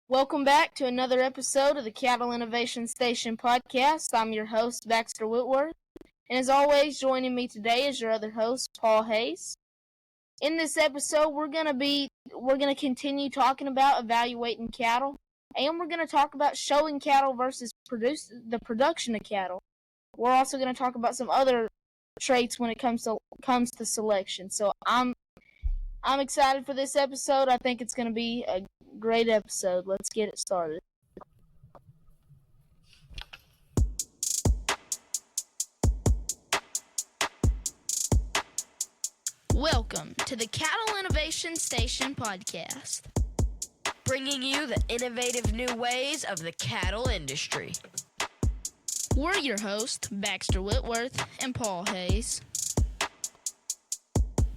Welcome back to another episode of the Cattle Innovation Station podcast. I'm your host, Baxter Whitworth, and as always, joining me today is your other host, Paul Hayes. In this episode, we're going to continue talking about evaluating cattle, and we're going to talk about showing cattle versus the production of cattle. We're also going to talk about some other traits when it comes to selection. So I'm excited for this episode. I think it's going to be a great episode. Let's get it started. Welcome to the Cattle Innovation Station podcast, bringing you the innovative new ways of the cattle industry. We're your hosts, Baxter Whitworth and Paul Hayes.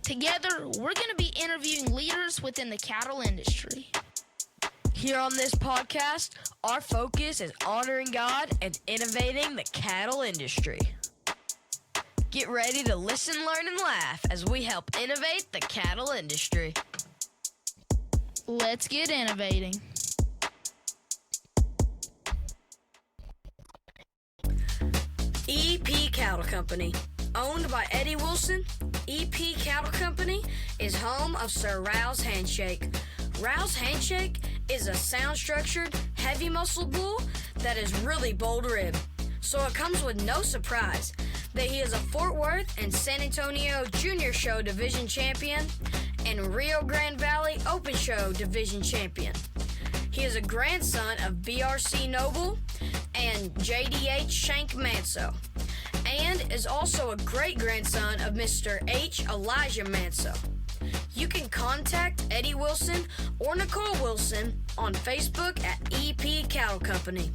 Together, we're going to be interviewing leaders within the cattle industry. Here on this podcast, our focus is honoring God and innovating the cattle industry. Get ready to listen, learn, and laugh as we help innovate the cattle industry. Let's get innovating. EP Cattle Company. Owned by Eddie Wilson, EP Cattle Company is home of Sir Rouse Handshake. Rouse Handshake is a sound-structured, heavy muscle bull that is really bold-ribbed. So it comes with no surprise that he is a Fort Worth and San Antonio Junior Show Division Champion and Rio Grande Valley Open Show Division Champion. He is a grandson of BRC Noble and JDH Shank Manso, and is also a great-grandson of Mr. H. Elijah Manso. You can contact Eddie Wilson or Nicole Wilson on Facebook at EP Cattle Company.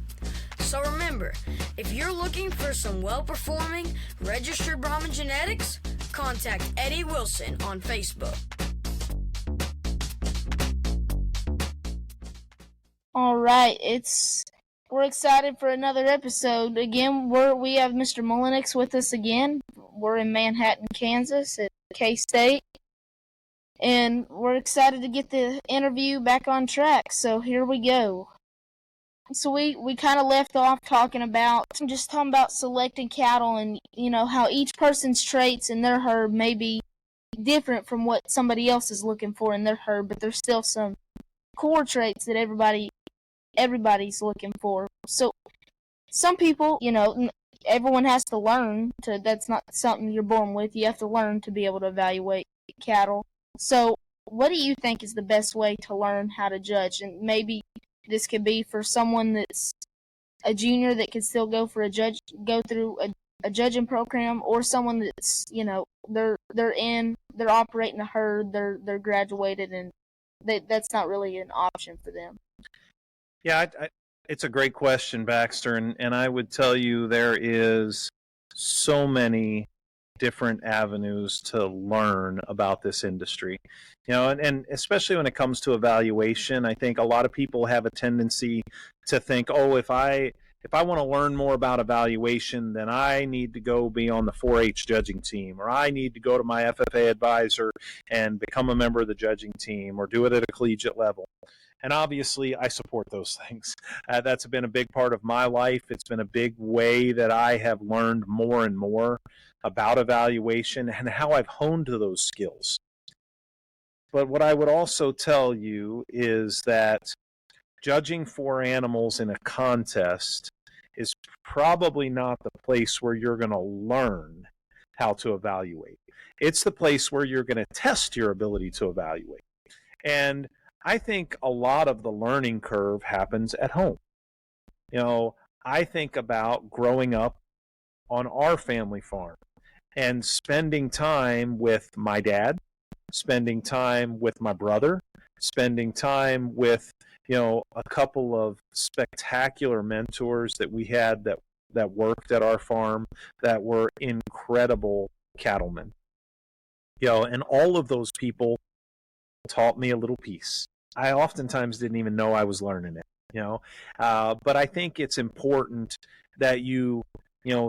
So remember, if you're looking for some well-performing registered Brahman genetics, contact Eddie Wilson on Facebook. All right, we're excited for another episode. Again, we have Mr. Mullenix with us again. We're in Manhattan, Kansas at K-State. And we're excited to get the interview back on track. So here we go. So we kind of left off talking about selecting cattle and, how each person's traits in their herd may be different from what somebody else is looking for in their herd, but there's still some core traits that everybody's looking for. So some people, everyone has to learn that's not something you're born with. You have to learn to be able to evaluate cattle. So what do you think is the best way to learn how to judge? And maybe this could be for someone that's a junior that could still go through a judging program, or someone that's, they're operating a herd, they're graduated, and that's not really an option for them. Yeah, it's a great question, Baxter, and I would tell you there is so many different avenues to learn about this industry. And especially when it comes to evaluation, I think a lot of people have a tendency to think, oh, if I want to learn more about evaluation, then I need to go be on the 4-H judging team, or I need to go to my FFA advisor and become a member of the judging team, or do it at a collegiate level. And obviously, I support those things. That's been a big part of my life. It's been a big way that I have learned more and more about evaluation and how I've honed those skills. But what I would also tell you is that judging 4 animals in a contest is probably not the place where you're going to learn how to evaluate. It's the place where you're going to test your ability to evaluate. And I think a lot of the learning curve happens at home. I think about growing up on our family farm and spending time with my dad, spending time with my brother, spending time with, a couple of spectacular mentors that we had that worked at our farm that were incredible cattlemen. And all of those people taught me a little piece. I oftentimes didn't even know I was learning it, but I think it's important that you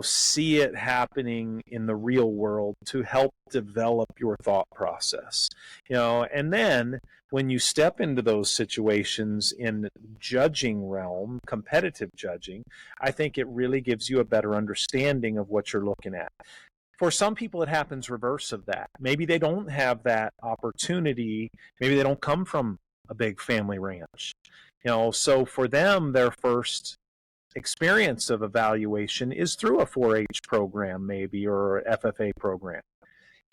see it happening in the real world to help develop your thought process. And then when you step into those situations in judging realm, competitive judging, I think it really gives you a better understanding of what you're looking at. For some people, it happens reverse of that. Maybe they don't have that opportunity. Maybe they don't come from a big family ranch. So for them, their first experience of evaluation is through a 4-H program, maybe, or FFA program.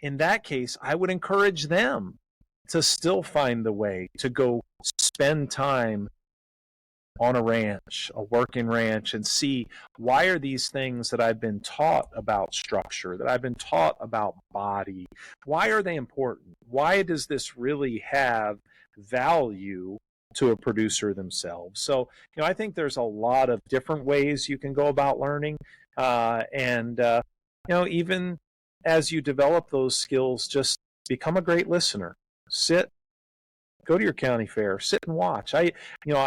In that case, I would encourage them to still find the way to go spend time on a ranch, a working ranch, and see, why are these things that I've been taught about structure, that I've been taught about body, why are they important? Why does this really have value to a producer themselves? So, I think there's a lot of different ways you can go about learning. Even as you develop those skills, just become a great listener. Go to your county fair, sit and watch. I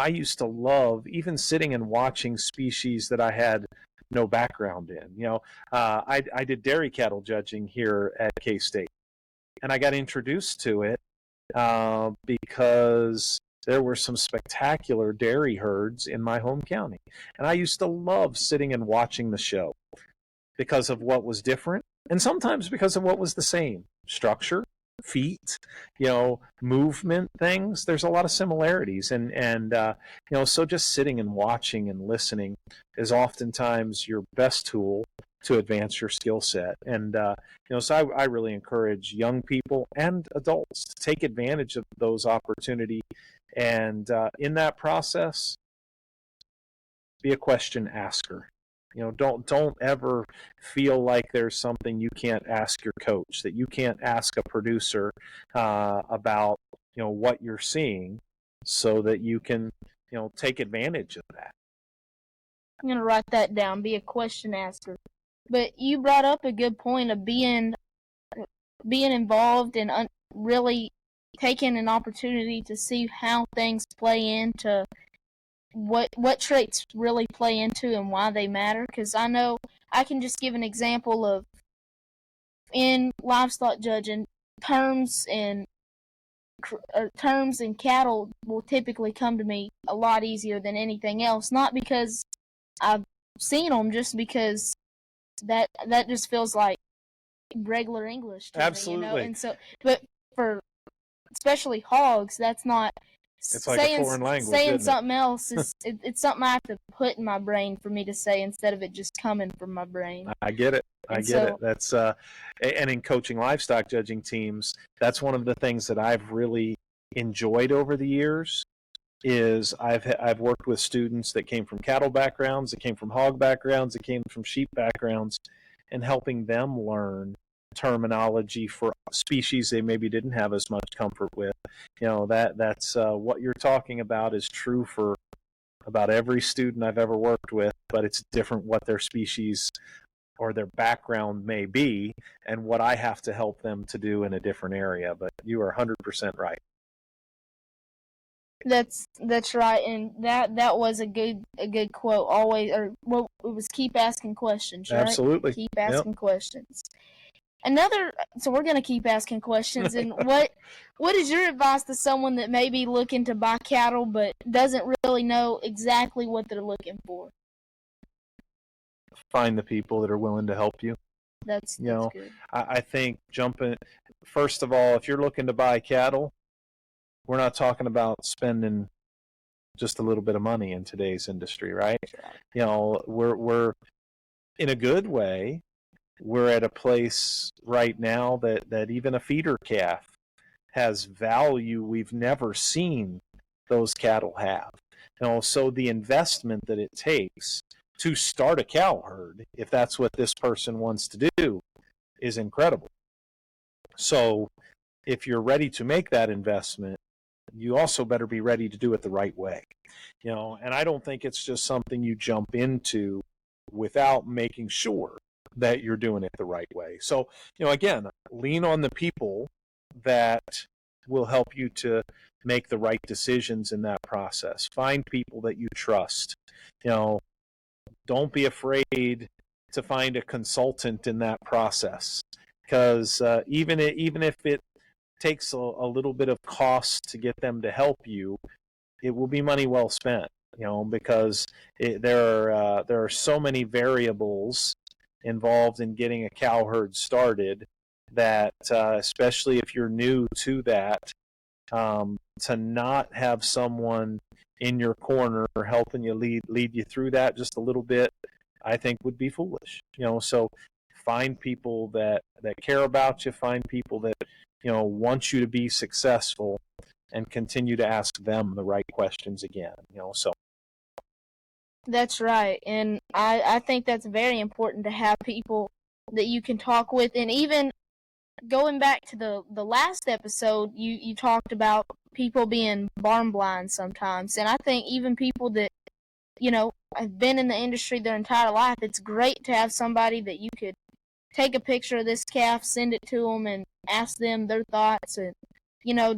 used to love even sitting and watching species that I had no background in. I did dairy cattle judging here at K-State, and I got introduced to it because there were some spectacular dairy herds in my home county. And I used to love sitting and watching the show because of what was different, and sometimes because of what was the same. Structure, feet, movement, things. There's a lot of similarities. So just sitting and watching and listening is oftentimes your best tool to advance your skill set. And, so I really encourage young people and adults to take advantage of those opportunities. And in that process, be a question asker. Don't ever feel like there's something you can't ask your coach, that you can't ask a producer about what you're seeing, so that you can take advantage of that. I'm gonna write that down. Be a question asker. But you brought up a good point of being involved and really taking an opportunity to see how things play into what traits really play into and why they matter. Because I know I can just give an example of, in livestock judging, terms and cattle will typically come to me a lot easier than anything else. Not because I've seen them, just because that just feels like regular English to Absolutely. me, And so, but for especially hogs, that's not. It's like a foreign language. Saying something else is it's something I have to put in my brain for me to say instead of it just coming from my brain. I get it. I get it. That's and in coaching livestock judging teams, that's one of the things that I've really enjoyed over the years. Is I've worked with students that came from cattle backgrounds, that came from hog backgrounds, that came from sheep backgrounds, and helping them learn terminology for species they maybe didn't have as much comfort with. That's what you're talking about is true for about every student I've ever worked with, but it's different what their species or their background may be, and what I have to help them to do in a different area. But you are 100% right. That's right, and that was a good quote. Always, or well, it was keep asking questions. Right? Absolutely, keep asking questions. So we're gonna keep asking questions. And what is your advice to someone that may be looking to buy cattle but doesn't really know exactly what they're looking for? Find the people that are willing to help you. That's good. I think first of all, if you're looking to buy cattle, we're not talking about spending just a little bit of money in today's industry, right? We're in a good way. We're at a place right now that even a feeder calf has value we've never seen those cattle have. So the investment that it takes to start a cow herd, if that's what this person wants to do, is incredible. So if you're ready to make that investment, you also better be ready to do it the right way. And I don't think it's just something you jump into without making sure that you're doing it the right way. So, again, lean on the people that will help you to make the right decisions in that process. Find people that you trust. Don't be afraid to find a consultant in that process, because even if it takes a little bit of cost to get them to help you, it will be money well spent. Because there are so many variables involved in getting a cow herd started that, especially if you're new to that, to not have someone in your corner helping you lead you through that just a little bit, I think would be foolish. So find people that care about you, find people that want you to be successful, and continue to ask them the right questions again. So That's right, and I think that's very important to have people that you can talk with. And even going back to the last episode, you talked about people being barn blind sometimes, and I think even people that have been in the industry their entire life, it's great to have somebody that you could take a picture of this calf, send it to them, and ask them their thoughts, and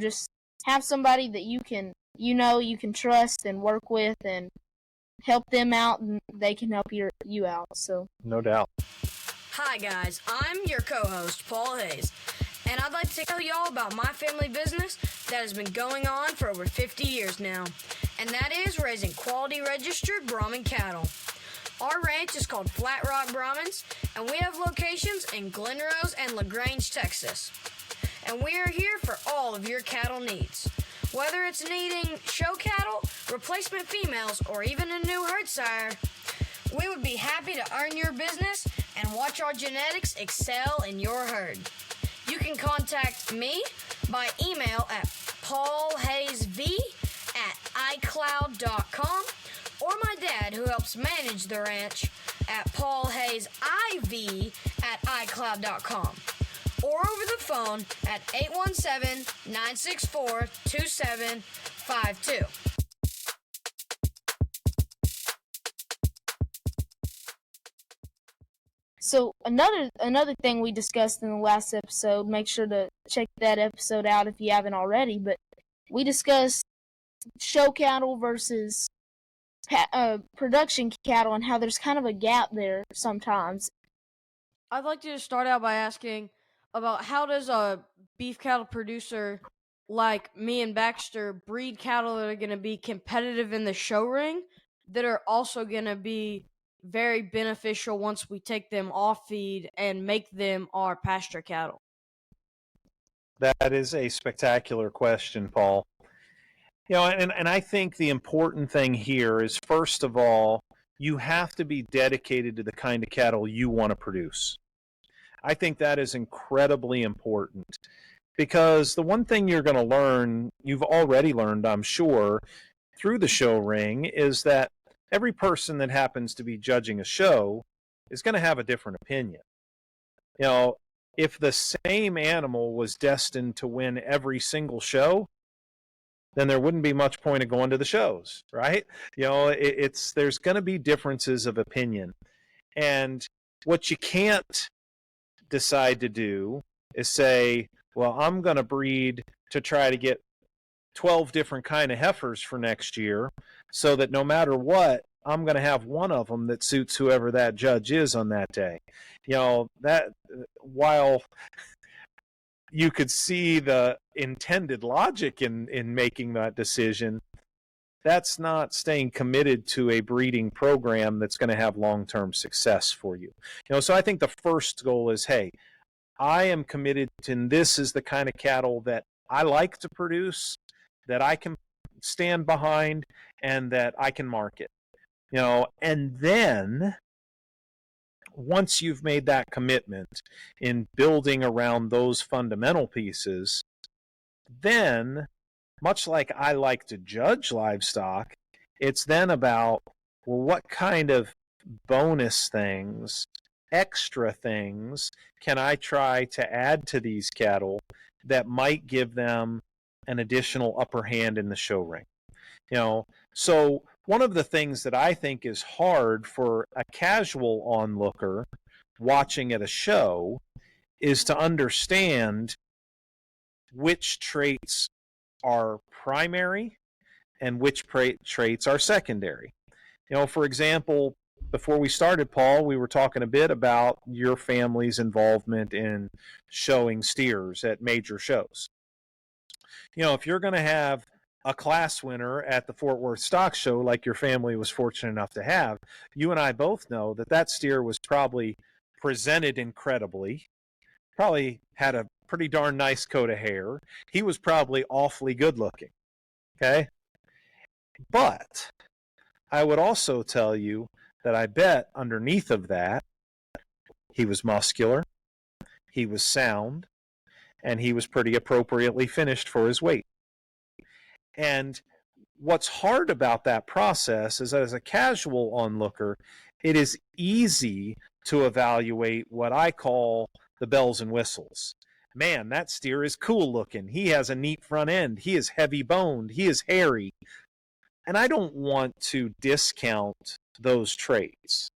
just have somebody that you can trust and work with and help them out, and they can help you out. So no doubt. Hi guys, I'm your co-host Paul Hayes, and I'd like to tell you all about my family business that has been going on for over 50 years now, and that is raising quality registered Brahman cattle. Our ranch is called Flat Rock Brahmins, and we have locations in Glen Rose and LaGrange, Texas. And we are here for all of your cattle needs. Whether it's needing show cattle, replacement females, or even a new herd sire, we would be happy to earn your business and watch our genetics excel in your herd. You can contact me by email at paulhayesv@icloud.com, or my dad, who helps manage the ranch, at paulhayesiv@icloud.com, or over the phone at 817-964-2752. So another thing we discussed in the last episode, make sure to check that episode out if you haven't already, but we discussed show cattle versus production cattle and how there's kind of a gap there sometimes. I'd like to start out by asking about how does a beef cattle producer like me and Baxter breed cattle that are going to be competitive in the show ring, that are also going to be very beneficial once we take them off feed and make them our pasture cattle? That is a spectacular question, Paul. And I think the important thing here is, first of all, you have to be dedicated to the kind of cattle you want to produce. I think that is incredibly important, because the one thing you're going to learn, you've already learned, I'm sure, through the show ring, is that every person that happens to be judging a show is going to have a different opinion. If the same animal was destined to win every single show, then there wouldn't be much point of going to the shows, right? There's going to be differences of opinion. And what you can't decide to do is say, well, I'm going to breed to try to get 12 different kind of heifers for next year, so that no matter what, I'm going to have one of them that suits whoever that judge is on that day. That, while you could see the intended logic in making that decision, that's not staying committed to a breeding program that's going to have long-term success for you. So I think the first goal is, hey, I am committed to, and this is the kind of cattle that I like to produce, that I can stand behind, and that I can market. And then once you've made that commitment in building around those fundamental pieces, then, much like I like to judge livestock, it's then about, well, what kind of bonus things, extra things can I try to add to these cattle that might give them an additional upper hand in the show ring? So one of the things that I think is hard for a casual onlooker watching at a show is to understand which traits are primary and which traits are secondary. For example, before we started, Paul, we were talking a bit about your family's involvement in showing steers at major shows. You know, if you're going to have a class winner at the Fort Worth Stock Show, like your family was fortunate enough to have, you and I both know that that steer was probably presented incredibly, probably had a pretty darn nice coat of hair. He was probably awfully good looking. Okay? But I would also tell you that I bet underneath of that, he was muscular, he was sound, and he was pretty appropriately finished for his weight. And what's hard about that process is that as a casual onlooker, it is easy to evaluate what I call the bells and whistles. Man, that steer is cool looking. He has a neat front end. He is heavy boned. He is hairy. And I don't want to discount those traits.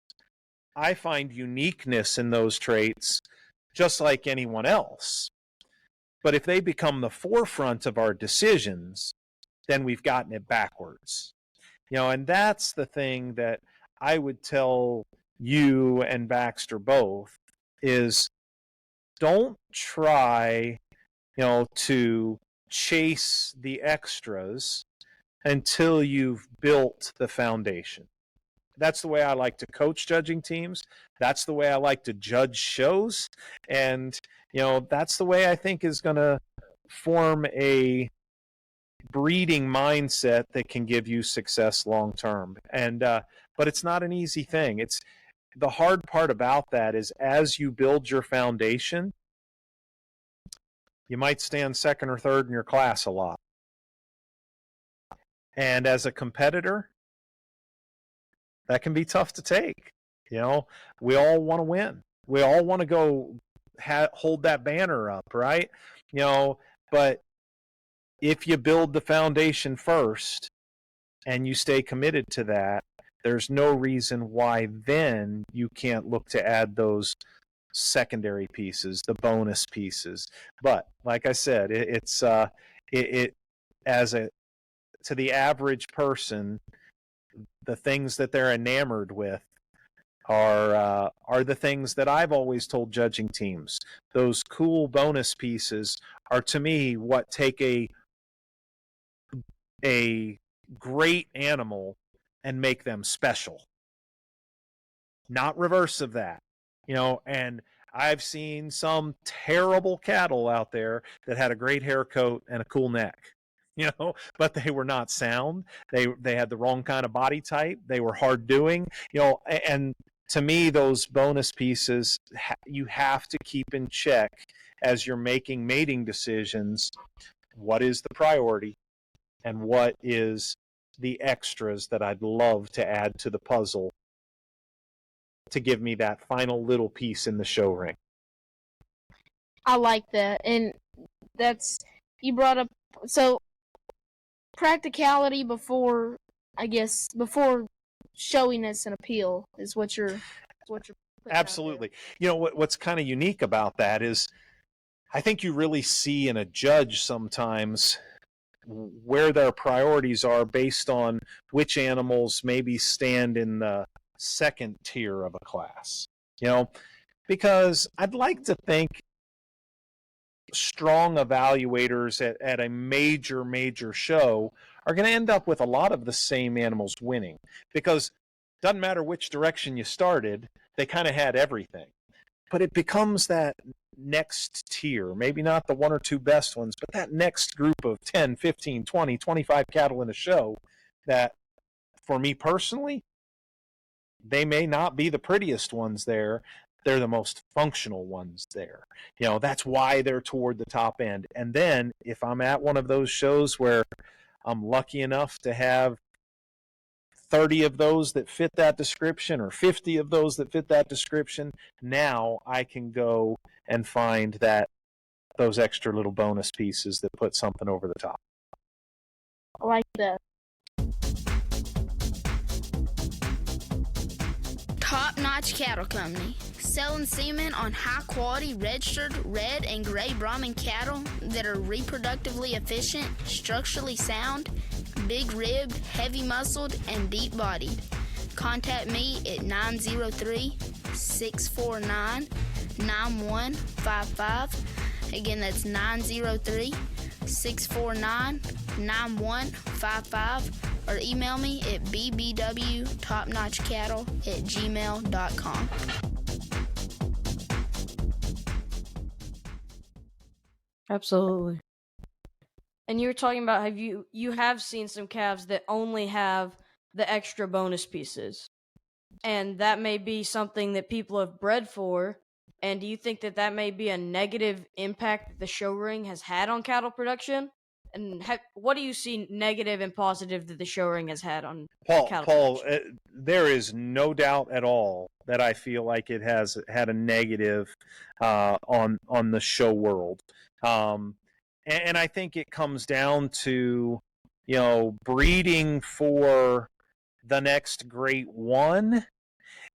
I find uniqueness in those traits just like anyone else. But if they become the forefront of our decisions, then we've gotten it backwards. You know, and that's the thing that I would tell you and Baxter both is don't try, you know, to chase the extras until you've built the foundation. That's the way I like to coach judging teams. That's the way I like to judge shows. And, you know, that's the way I think is going to form a breeding mindset that can give you success long term. And but it's not an easy thing. It's the hard part about that is as you build your foundation, you might stand second or third in your class a lot. And as a competitor, that can be tough to take. You know, we all want to win. We all want to go hold that banner up, right? You know, but if you build the foundation first and you stay committed to that, there's no reason why then you can't look to add those secondary pieces, the bonus pieces. But like I said, it's as a to the average person, the things that they're enamored with are the things that I've always told judging teams. Those cool bonus pieces are, to me, what take a great animal and make them special. Not reverse of that. You know, and I've seen some terrible cattle out there that had a great hair coat and a cool neck. You know, but they were not sound. They had the wrong kind of body type. They were hard doing. You know, and to me, those bonus pieces you have to keep in check as you're making mating decisions. What is the priority, and what is the extras that I'd love to add to the puzzle to give me that final little piece in the show ring? I like that, and that's you brought up so. Practicality before showiness and appeal is what you're absolutely. You know what's kind of unique about that is I think you really see in a judge sometimes where their priorities are based on which animals maybe stand in the second tier of a class. You know, because I'd like to think strong evaluators at a major show are going to end up with a lot of the same animals winning, because it doesn't matter which direction you started, they kind of had everything. But it becomes that next tier, maybe not the one or two best ones, but that next group of 10, 15, 20, 25 cattle in a show that, for me personally, they may not be the prettiest ones there. They're the most functional ones there. You know, that's why they're toward the top end. And then if I'm at one of those shows where I'm lucky enough to have 30 of those that fit that description or 50 of those that fit that description, now I can go and find those extra little bonus pieces that put something over the top. I like that. Top-notch cattle company, selling semen on high-quality registered red and gray Brahman cattle that are reproductively efficient, structurally sound, big-ribbed, heavy-muscled, and deep-bodied. contact me at 903-649-9155. Again, that's 903-649-9155. Or email me at bbwtopnotchcattle@gmail.com. Absolutely. And you were talking about you have seen some calves that only have the extra bonus pieces, and that may be something that people have bred for. And do you think that that may be a negative impact that the show ring has had on cattle production? And what do you see negative and positive that the show ring has had on cattle production? There is no doubt at all that I feel like it has had a negative on the show world. And I think it comes down to, breeding for the next great one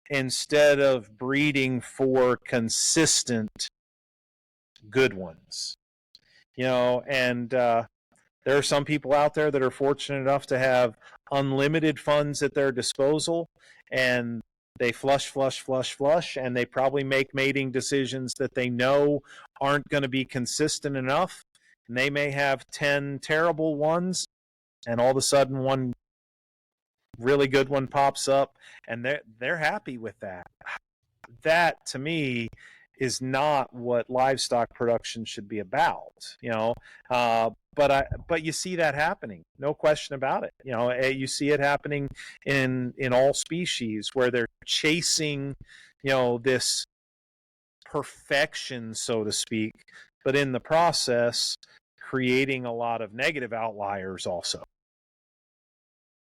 instead of breeding for consistent good ones. And there are some people out there that are fortunate enough to have unlimited funds at their disposal, and they flush, and they probably make mating decisions that they know aren't going to be consistent enough. And they may have 10 terrible ones, and all of a sudden one really good one pops up, and they're happy with that. That, to me, is not what livestock production should be about. But you see that happening, no question about it. You see it happening in all species where they're chasing, this perfection, so to speak, but in the process, creating a lot of negative outliers also.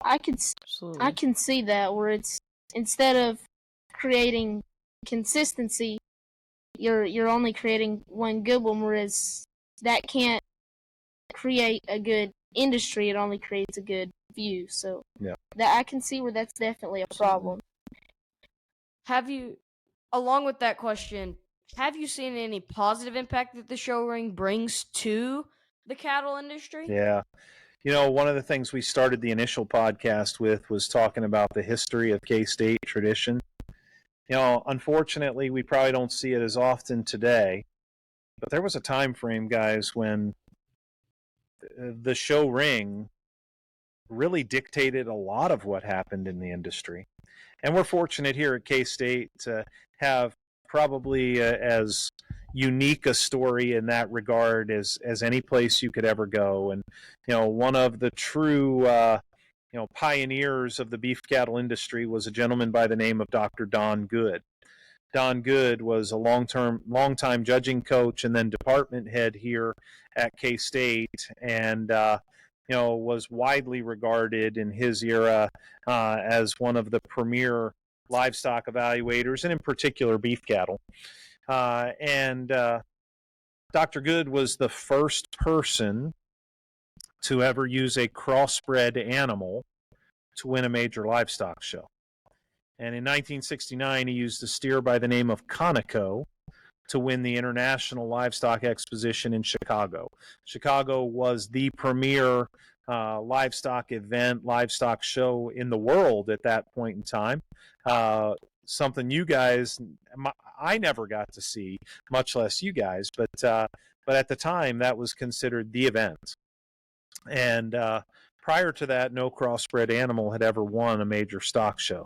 I can see that, where it's, instead of creating consistency, you're only creating one good one, whereas that can't create a good industry. It only creates a good view. So yeah, that I can see where that's definitely a problem. Have you, along with that question, have you seen any positive impact that the show ring brings to the cattle industry? Yeah. One of the things we started the initial podcast with was talking about the history of K-State tradition. Unfortunately, we probably don't see it as often today, but there was a time frame, guys, when the show ring really dictated a lot of what happened in the industry. And we're fortunate here at K-State to have probably as unique a story in that regard as any place you could ever go. And one of the true pioneers of the beef cattle industry was a gentleman by the name of Dr. Don Good. Don Good was a long-time judging coach and then department head here at K-State, and was widely regarded in his era as one of the premier livestock evaluators, and in particular beef cattle. And Dr. Good was the first person to ever use a crossbred animal to win a major livestock show. And in 1969, he used a steer by the name of Conoco to win the International Livestock Exposition in Chicago. Chicago was the premier livestock show in the world at that point in time. Something you guys, I never got to see, much less you guys, but at the time that was considered the event. And prior to that, no crossbred animal had ever won a major stock show.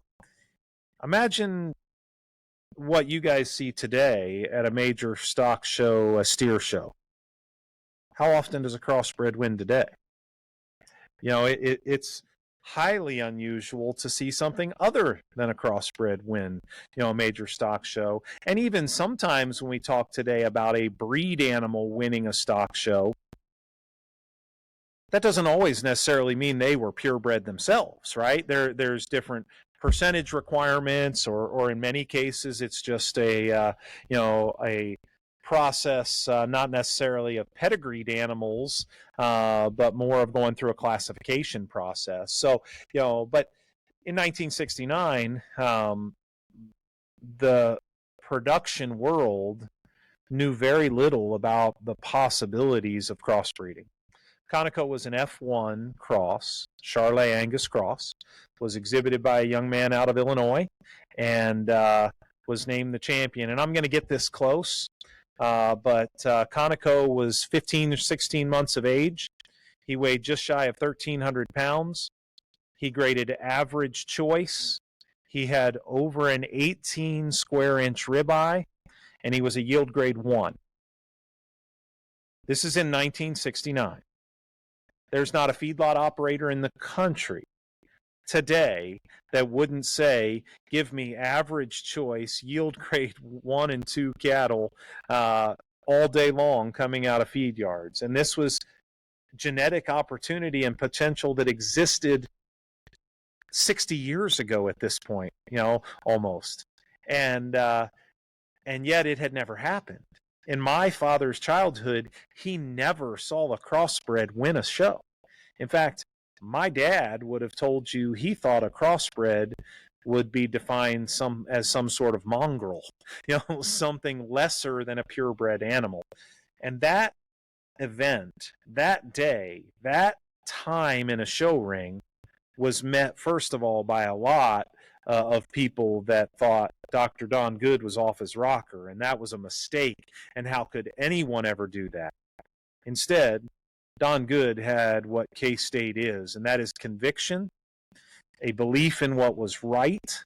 Imagine what you guys see today at a major stock show, a steer show. How often does a crossbred win today? It's highly unusual to see something other than a crossbred win, a major stock show. And even sometimes when we talk today about a breed animal winning a stock show, that doesn't always necessarily mean they were purebred themselves, right? There's different percentage requirements, or in many cases, it's just a process, not necessarily of pedigreed animals, but more of going through a classification process. So, but in 1969, the production world knew very little about the possibilities of crossbreeding. Conoco was an F1 cross, Charolais Angus cross, was exhibited by a young man out of Illinois, and was named the champion. And I'm going to get this close, but Conoco was 15 or 16 months of age. He weighed just shy of 1,300 pounds. He graded average choice. He had over an 18 square inch ribeye, and he was a yield grade 1. This is in 1969. There's not a feedlot operator in the country today that wouldn't say, give me average choice, yield grade 1 and 2 cattle all day long coming out of feed yards. And this was genetic opportunity and potential that existed 60 years ago at this point, almost. And yet it had never happened. In my father's childhood, he never saw a crossbred win a show. In fact, my dad would have told you he thought a crossbred would be defined as some sort of mongrel, something lesser than a purebred animal. And that event, that day, that time in a show ring was met, first of all, by a lot of people that thought Dr. Don Good was off his rocker, and that was a mistake, and how could anyone ever do that? Instead, Don Good had what K-State is, and that is conviction, a belief in what was right,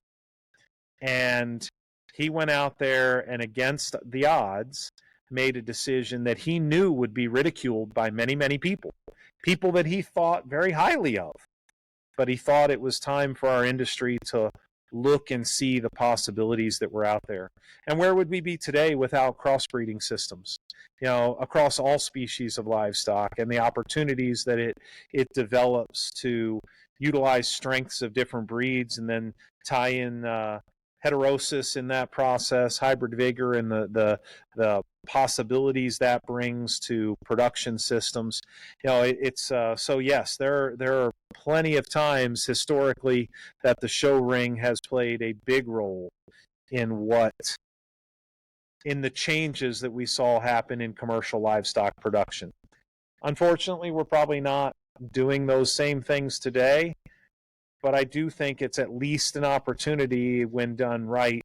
and he went out there and against the odds made a decision that he knew would be ridiculed by many, many people that he thought very highly of. But he thought it was time for our industry to look and see the possibilities that were out there. And where would we be today without crossbreeding systems, across all species of livestock, and the opportunities that it develops to utilize strengths of different breeds and then tie in heterosis in that process, hybrid vigor, and the possibilities that brings to production systems. So yes, there are plenty of times historically that the show ring has played a big role in the changes that we saw happen in commercial livestock production. Unfortunately, we're probably not doing those same things today, but I do think it's at least an opportunity, when done right,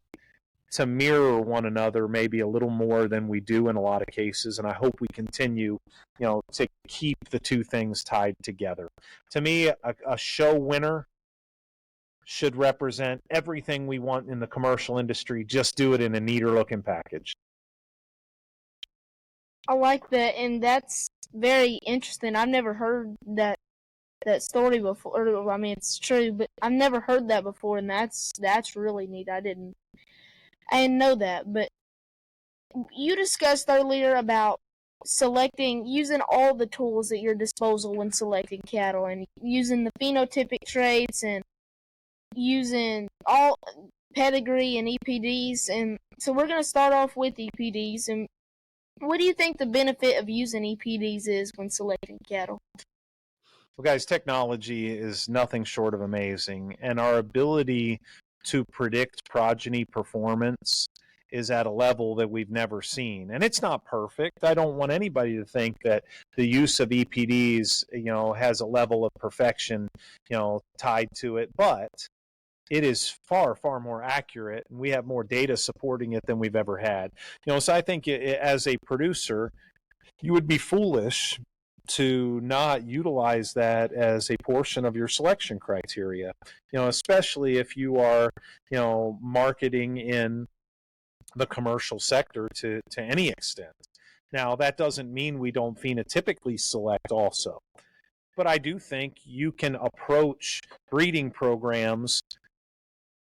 to mirror one another maybe a little more than we do in a lot of cases. And I hope we continue, to keep the two things tied together. To me, a show winner should represent everything we want in the commercial industry. Just do it in a neater looking package. I like that, and that's very interesting. I've never heard that story before. I mean, it's true, but I've never heard that before, and that's really neat. I didn't know that. But you discussed earlier about using all the tools at your disposal when selecting cattle, and using the phenotypic traits, and using all pedigree and EPDs. And so we're going to start off with EPDs. And what do you think the benefit of using EPDs is when selecting cattle? Well, guys, technology is nothing short of amazing, and our ability to predict progeny performance is at a level that we've never seen. And it's not perfect. I don't want anybody to think that the use of EPDs, has a level of perfection, tied to it, but it is far, far more accurate, and we have more data supporting it than we've ever had. So I think as a producer, you would be foolish to not utilize that as a portion of your selection criteria, especially if you are, marketing in the commercial sector to any extent. Now, that doesn't mean we don't phenotypically select also, but I do think you can approach breeding programs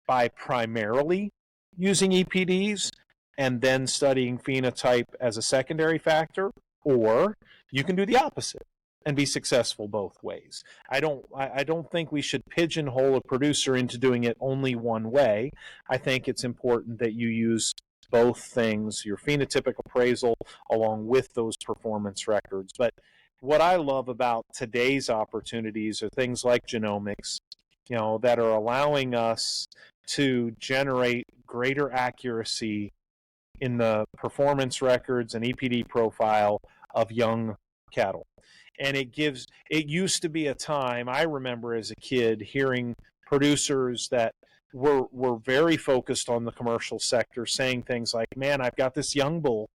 by primarily using EPDs and then studying phenotype as a secondary factor, or you can do the opposite and be successful both ways. I don't think we should pigeonhole a producer into doing it only one way. I think it's important that you use both things, your phenotypic appraisal along with those performance records. But what I love about today's opportunities are things like genomics, that are allowing us to generate greater accuracy in the performance records and EPD profile of young cattle. And it used to be a time, I remember as a kid hearing producers that were very focused on the commercial sector saying things like, man, I've got this young bull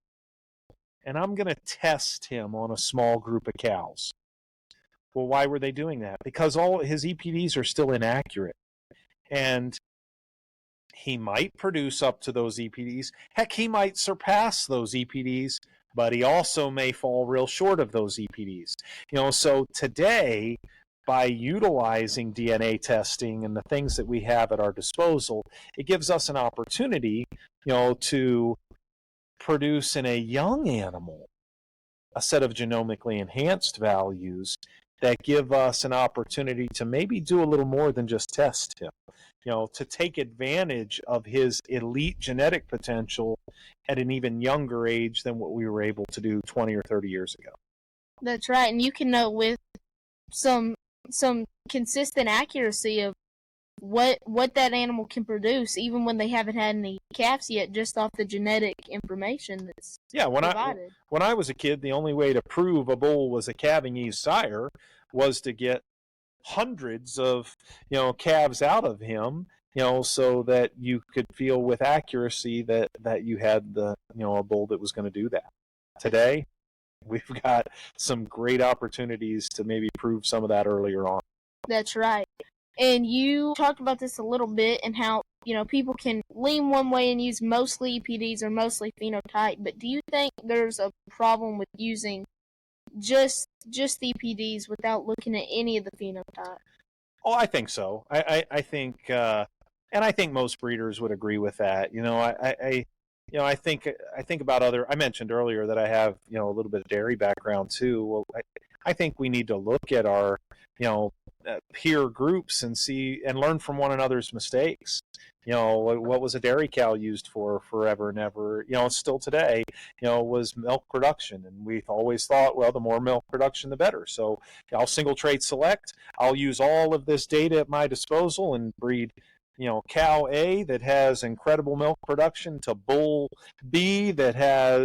and I'm going to test him on a small group of cows. Well, why were they doing that? Because all his EPDs are still inaccurate. And he might produce up to those EPDs. Heck, he might surpass those EPDs, but he also may fall real short of those EPDs. So today, by utilizing DNA testing and the things that we have at our disposal, it gives us an opportunity, to produce in a young animal a set of genomically enhanced values that give us an opportunity to maybe do a little more than just test him, to take advantage of his elite genetic potential at an even younger age than what we were able to do 20 or 30 years ago. That's right, and you can know with some consistent accuracy of what that animal can produce, even when they haven't had any calves yet, just off the genetic information that's provided. When I was a kid, the only way to prove a bull was a calving-ease sire was to get hundreds of calves out of him, so that you could feel with accuracy that you had a bull that was going to do that. Today, we've got some great opportunities to maybe prove some of that earlier on. That's right. And you talked about this a little bit and how, people can lean one way and use mostly EPDs or mostly phenotype, but do you think there's a problem with using just EPDs without looking at any of the phenotype? Oh, I think so. I think, and I think most breeders would agree with that. I think about I mentioned earlier that I have, a little bit of dairy background too. Well, I think we need to look at our, peer groups and see and learn from one another's mistakes. What was a dairy cow used for forever and ever, still today, was milk production. And we've always thought, well, the more milk production, the better. So I'll single trait select. I'll use all of this data at my disposal and breed, cow A that has incredible milk production to bull B that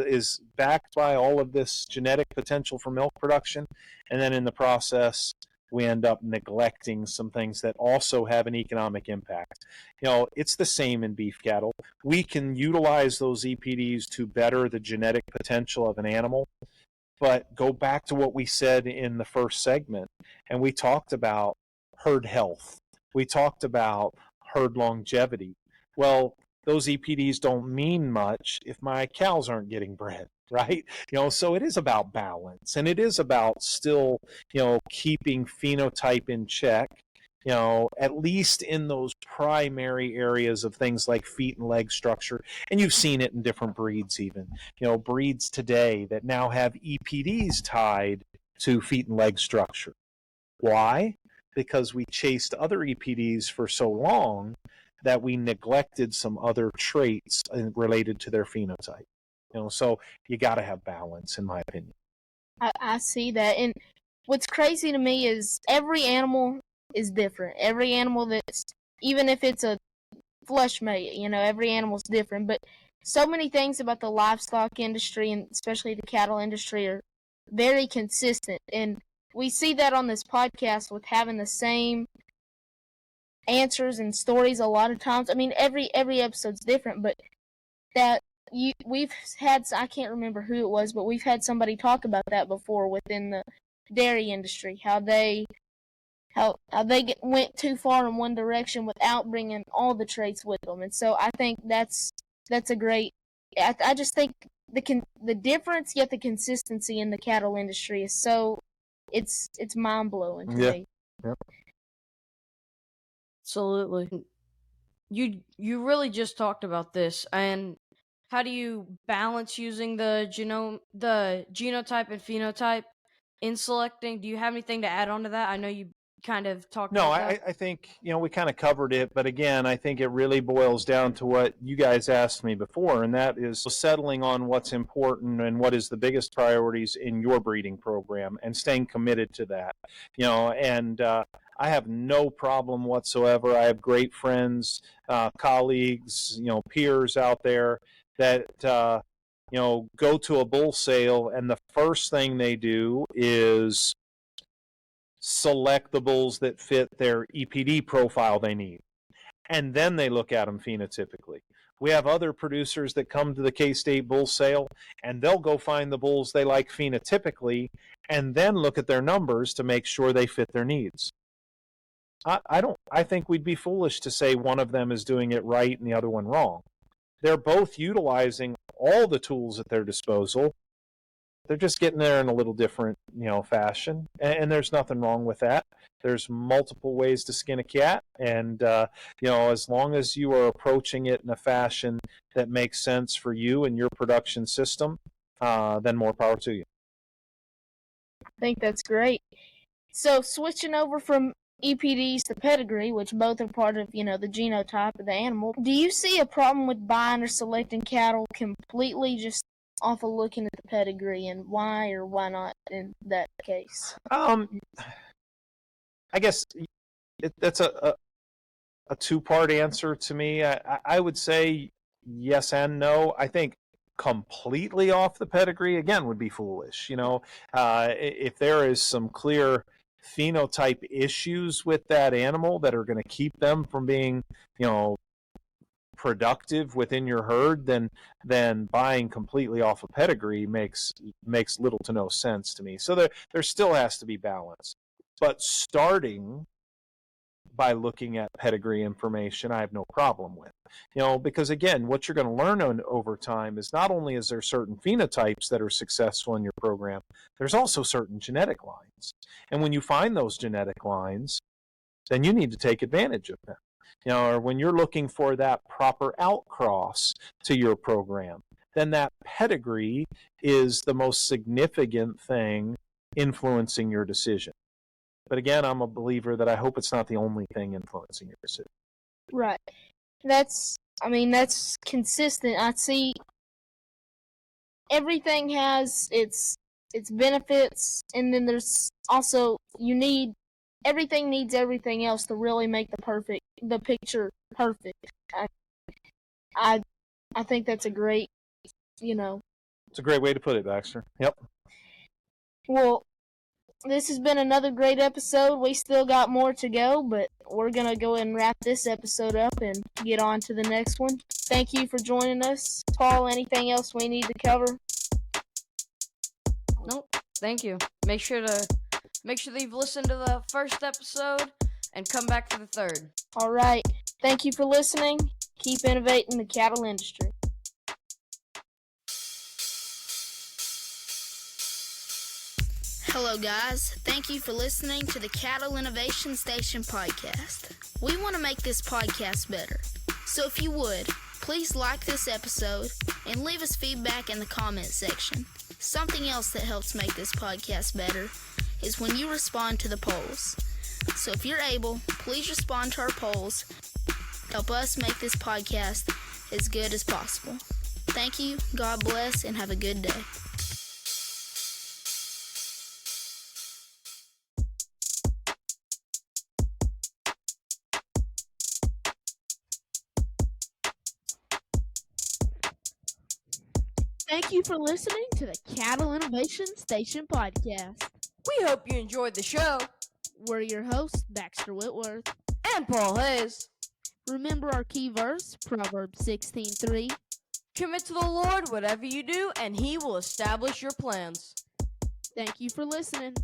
is backed by all of this genetic potential for milk production. And then in the process, we end up neglecting some things that also have an economic impact. It's the same in beef cattle. We can utilize those EPDs to better the genetic potential of an animal, but go back to what we said in the first segment, and we talked about herd health. We talked about herd longevity. Well, those EPDs don't mean much if my cows aren't getting bred, right? So it is about balance, and it is about still, keeping phenotype in check, at least in those primary areas of things like feet and leg structure. And you've seen it in different breeds even, breeds today that now have EPDs tied to feet and leg structure. Why? Because we chased other EPDs for so long that we neglected some other traits related to their phenotype. So you got to have balance, in my opinion. I see that. And what's crazy to me is every animal is different. Every animal even if it's a flush mate, every animal's different. But so many things about the livestock industry, and especially the cattle industry, are very consistent. And we see that on this podcast with having the same answers and stories a lot of times. I mean, every episode's different, but we've had, I can't remember who it was, but we've had somebody talk about that before within the dairy industry, how they went too far in one direction without bringing all the traits with them. And so I think that's a great. I just think the difference yet the consistency in the cattle industry is so it's mind blowing to me. Yep. Absolutely. You really just talked about this, and how do you balance using the genotype and phenotype in selecting? Do you have anything to add on to that? I know you kind of talked about that. I think, we kind of covered it, but again, I think it really boils down to what you guys asked me before, and that is settling on what's important and what is the biggest priorities in your breeding program and staying committed to that. And I have no problem whatsoever. I have great friends, colleagues, peers out there that, go to a bull sale, and the first thing they do is select the bulls that fit their EPD profile they need. And then they look at them phenotypically. We have other producers that come to the K-State bull sale, and they'll go find the bulls they like phenotypically, and then look at their numbers to make sure they fit their needs. I think we'd be foolish to say one of them is doing it right and the other one wrong. They're both utilizing all the tools at their disposal. They're just getting there in a little different, fashion, and there's nothing wrong with that. There's multiple ways to skin a cat, and as long as you are approaching it in a fashion that makes sense for you and your production system, then more power to you. I think that's great. So switching over from EPDs to pedigree, which both are part of, the genotype of the animal, do you see a problem with buying or selecting cattle completely just off of looking at the pedigree, and why or why not in that case? I guess that's a two-part answer to me. I would say yes and no. I think completely off the pedigree, again, would be foolish. If there is some clear phenotype issues with that animal that are going to keep them from being, productive within your herd, then buying completely off a pedigree makes little to no sense to me. So there still has to be balance. But starting by looking at pedigree information, I have no problem with. Because again, what you're going to learn over time is not only is there certain phenotypes that are successful in your program, there's also certain genetic lines. And when you find those genetic lines, then you need to take advantage of them. Or when you're looking for that proper outcross to your program, then that pedigree is the most significant thing influencing your decision. But again, I'm a believer that I hope it's not the only thing influencing your decision. Right. That's consistent. I see everything has its benefits, and then there's also everything needs everything else to really make the picture perfect. I think that's a great, It's a great way to put it, Baxter. Yep. Well, this has been another great episode. We still got more to go, but we're going to go ahead and wrap this episode up and get on to the next one. Thank you for joining us. Paul, anything else we need to cover? Nope. Thank you. Make sure that you've listened to the first episode and come back for the third. All right. Thank you for listening. Keep innovating the cattle industry. Hello guys, thank you for listening to the Cattle Innovation Station podcast. We want to make this podcast better, so if you would, please like this episode and leave us feedback in the comment section. Something else that helps make this podcast better is when you respond to the polls. So if you're able, please respond to our polls. Help us make this podcast as good as possible. Thank you, God bless, and have a good day. Thank you for listening to the Cattle Innovation Station podcast. We hope you enjoyed the show. We're your hosts, Baxter Whitworth. And Paul Hayes. Remember our key verse, Proverbs 16:3. Commit to the Lord whatever you do, and He will establish your plans. Thank you for listening.